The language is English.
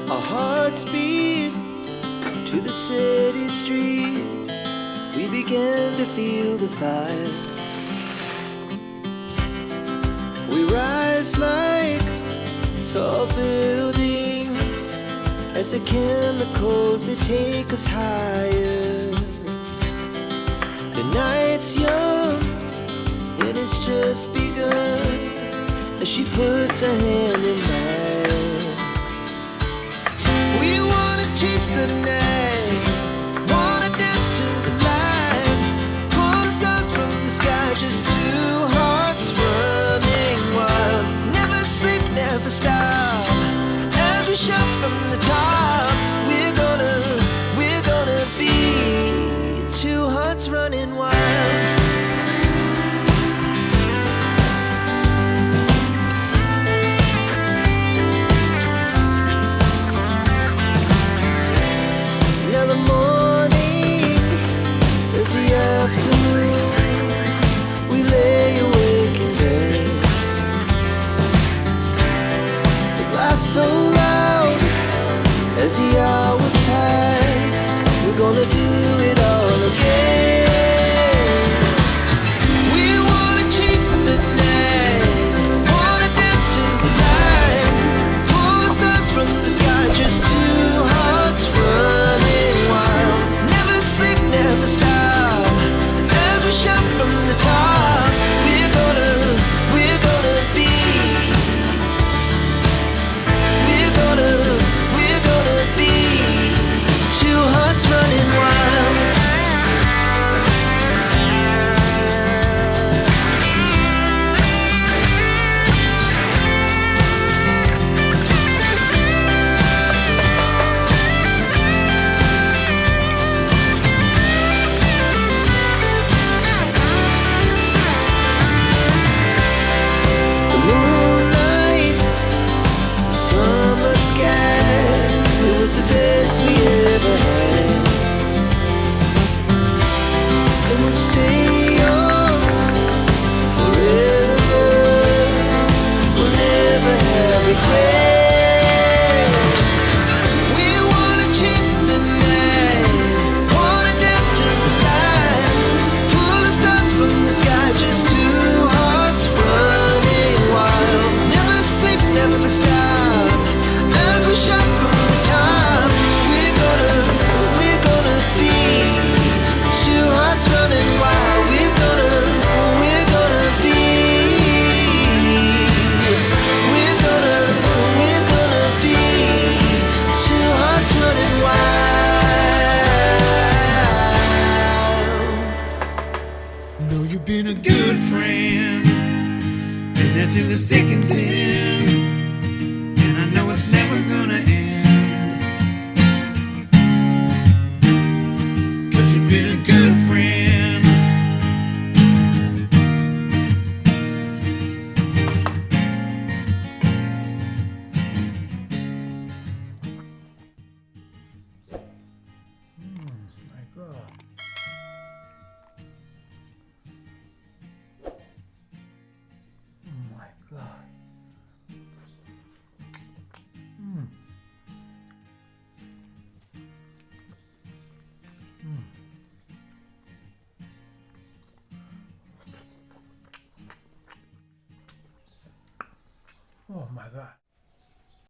Our hearts beat to the city streets. We began to feel the fire. We rise like tall buildings as the chemicals, they take us higher. The night's young and it's just begun as she puts her hand in mine. We wanna chase the night, wanna dance to the light, pull stars from the sky, just two hearts running wild. Never sleep, never stop, as we shout from the top. We're gonna be two hearts running wild. So loud as the hours pass, we're gonna do it all again. We wanna chase the night, wanna dance to the light, pull stars from the sky, just two hearts running wild. Never sleep, never stop, as we shout from the top. We're gonna be two hearts running wild. The moonlight, summer sky, it was the best we ever had. And we'll stay on forever. We'll never have regrets. We wanna chase the night, wanna dance to the light, pull the stars from the sky, just two hearts running wild. Never sleep, never stop, as we shout from the top. We're gonna be two hearts running wild. We're gonna be two hearts running wild. Know you've been a good friend, and that's in the thick and thin, and I know it's never gonna end, 'cause you've been a good friend. My God. Oh my God. Oh my God.